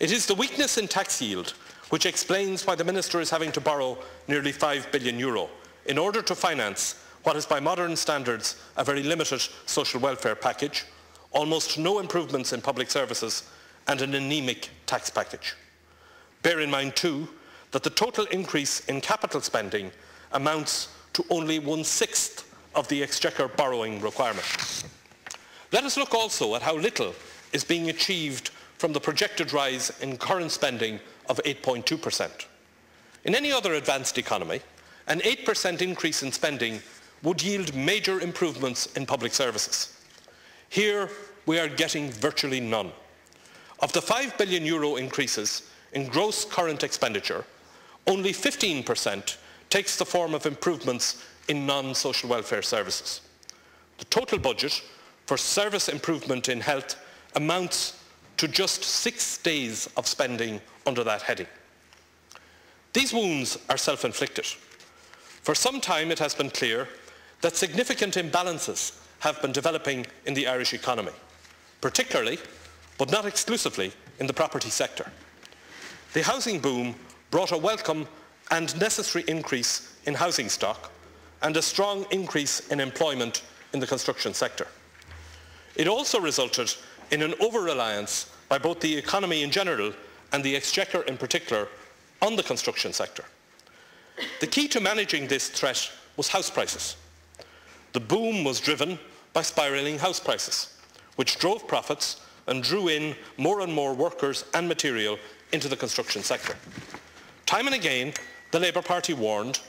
It is the weakness in tax yield which explains why the Minister is having to borrow nearly €5 billion in order to finance what is by modern standards a very limited social welfare package, almost no improvements in public services and an anemic tax package. Bear in mind too that the total increase in capital spending amounts to only 1/6 of the Exchequer borrowing requirement. Let us look also at how little is being achieved from the projected rise in current spending of 8.2%. In any other advanced economy, an 8% increase in spending would yield major improvements in public services. Here we are getting virtually none. Of the €5 billion increases in gross current expenditure, only 15% takes the form of improvements in non-social welfare services. The total budget for service improvement in health amounts to just 6 days of spending under that heading. These wounds are self-inflicted. For some time it has been clear that significant imbalances have been developing in the Irish economy, particularly, but not exclusively, in the property sector. The housing boom brought a welcome and necessary increase in housing stock and a strong increase in employment in the construction sector. It also resulted in an over-reliance by both the economy in general and the Exchequer in particular on the construction sector. The key to managing this threat was house prices. The boom was driven by spiralling house prices, which drove profits and drew in more and more workers and material into the construction sector. Time and again, the Labour Party warned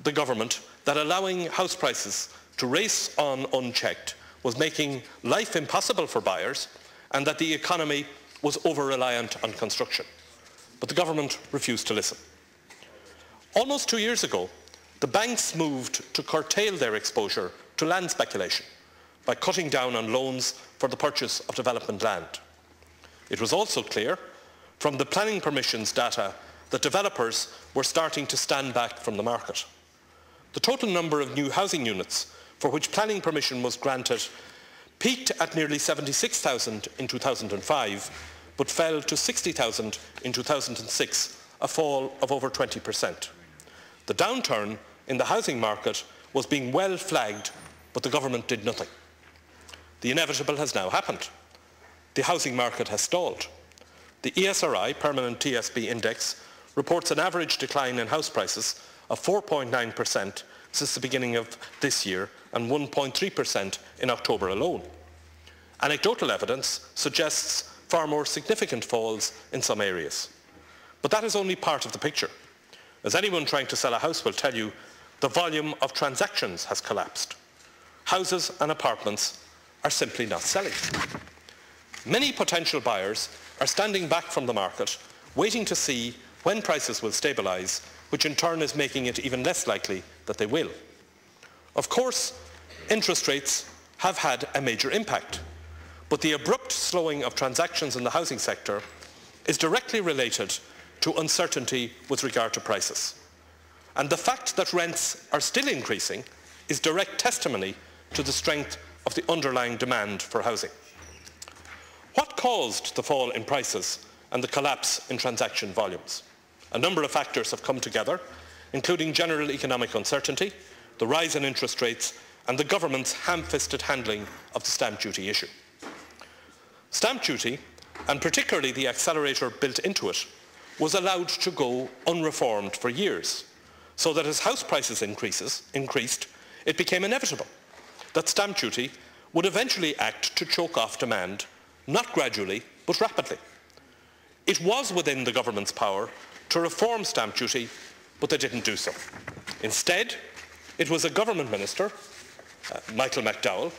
the government that allowing house prices to race on unchecked was making life impossible for buyers and that the economy was over-reliant on construction. But the government refused to listen. Almost 2 years ago, the banks moved to curtail their exposure to land speculation by cutting down on loans for the purchase of development land. It was also clear from the planning permissions data that developers were starting to stand back from the market. The total number of new housing units for which planning permission was granted peaked at nearly 76,000 in 2005, but fell to 60,000 in 2006, a fall of over 20%. The downturn in the housing market was being well flagged, but the government did nothing. The inevitable has now happened. The housing market has stalled. The ESRI, Permanent TSB Index, reports an average decline in house prices of 4.9% since the beginning of this year and 1.3% in October alone. Anecdotal evidence suggests far more significant falls in some areas. But that is only part of the picture. As anyone trying to sell a house will tell you, the volume of transactions has collapsed. Houses and apartments are simply not selling. Many potential buyers are standing back from the market, waiting to see when prices will stabilise, which in turn is making it even less likely that they will. Of course, interest rates have had a major impact, but the abrupt slowing of transactions in the housing sector is directly related to uncertainty with regard to prices. And the fact that rents are still increasing is direct testimony to the strength of the underlying demand for housing. What caused the fall in prices and the collapse in transaction volumes? A number of factors have come together, including general economic uncertainty, the rise in interest rates, and the government's ham-fisted handling of the stamp duty issue. Stamp duty, and particularly the accelerator built into it, was allowed to go unreformed for years, so that as house prices increased, it became inevitable that stamp duty would eventually act to choke off demand, not gradually, but rapidly. It was within the government's power to reform stamp duty, but they didn't do so. Instead, it was a government minister, Michael McDowell,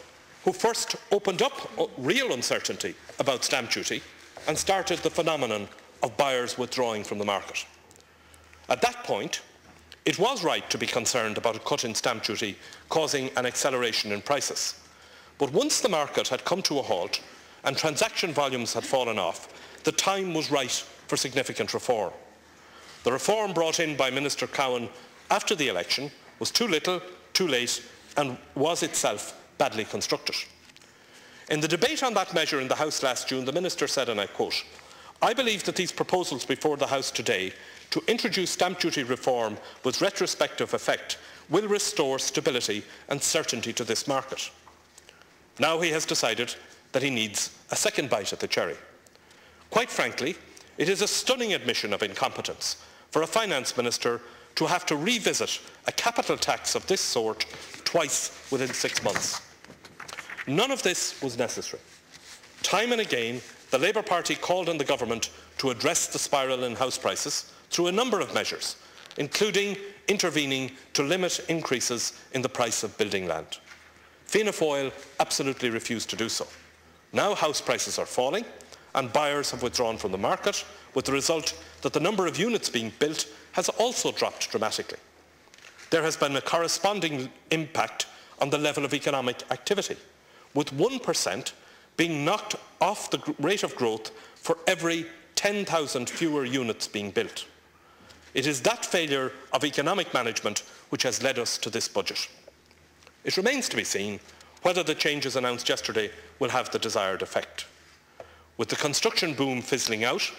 who first opened up real uncertainty about stamp duty and started the phenomenon of buyers withdrawing from the market. At that point, it was right to be concerned about a cut in stamp duty causing an acceleration in prices. But once the market had come to a halt and transaction volumes had fallen off, the time was right for significant reform. The reform brought in by Minister Cowan after the election was too little, too late, and was itself badly constructed. In the debate on that measure in the House last June, the Minister said, and I quote, I believe that these proposals before the House today to introduce stamp duty reform with retrospective effect will restore stability and certainty to this market. Now he has decided that he needs a second bite at the cherry. Quite frankly, it is a stunning admission of incompetence for a finance minister to have to revisit a capital tax of this sort twice within 6 months. None of this was necessary. Time and again, the Labour Party called on the government to address the spiral in house prices through a number of measures, including intervening to limit increases in the price of building land. Fianna Fáil absolutely refused to do so. Now house prices are falling and buyers have withdrawn from the market, with the result that the number of units being built has also dropped dramatically. There has been a corresponding impact on the level of economic activity, with 1% being knocked off the rate of growth for every 10,000 fewer units being built. It is that failure of economic management which has led us to this budget. It remains to be seen whether the changes announced yesterday will have the desired effect. With the construction boom fizzling out,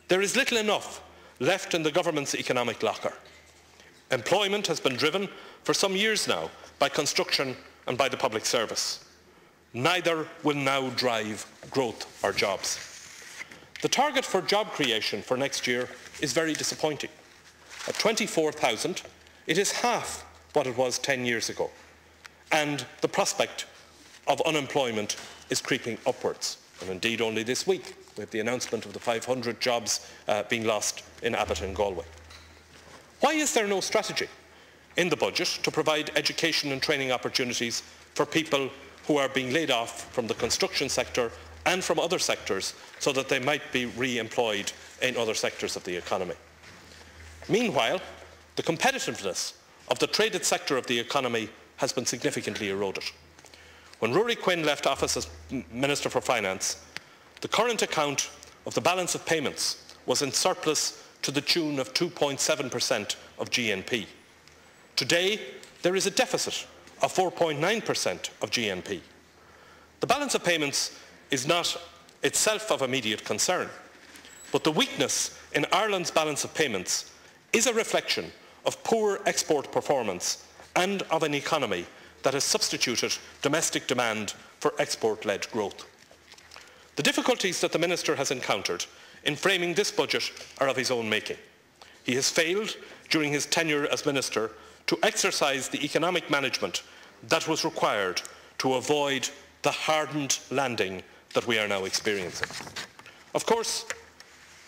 there is little enough left in the government's economic locker. Employment has been driven for some years now by construction and by the public service. Neither will now drive growth or jobs. The target for job creation for next year is very disappointing. At 24,000, it is half what it was 10 years ago, and the prospect of unemployment is creeping upwards. And indeed, only this week, we have the announcement of the 500 jobs being lost in Abbott and Galway. Why is there no strategy in the budget to provide education and training opportunities for people who are being laid off from the construction sector and from other sectors so that they might be re-employed in other sectors of the economy? Meanwhile, the competitiveness of the traded sector of the economy has been significantly eroded. When Rory Quinn left office as Minister for Finance, the current account of the balance of payments was in surplus to the tune of 2.7% of GNP. Today, there is a deficit of 4.9% of GNP. The balance of payments is not itself of immediate concern, but the weakness in Ireland's balance of payments is a reflection of poor export performance and of an economy that has substituted domestic demand for export-led growth. The difficulties that the Minister has encountered in framing this budget are of his own making. He has failed during his tenure as Minister to exercise the economic management that was required to avoid the hardened landing that we are now experiencing. Of course,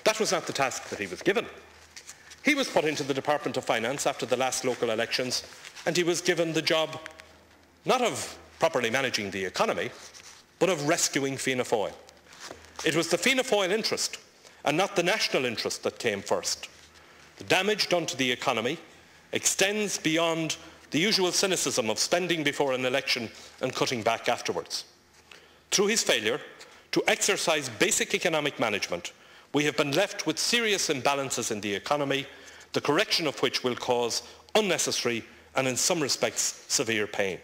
that was not the task that he was given. He was put into the Department of Finance after the last local elections, and he was given the job not of properly managing the economy, but of rescuing Fianna Fáil. It was the Fianna Fáil interest and not the national interest that came first. The damage done to the economy extends beyond the usual cynicism of spending before an election and cutting back afterwards. Through his failure to exercise basic economic management, we have been left with serious imbalances in the economy, the correction of which will cause unnecessary and in some respects severe pain.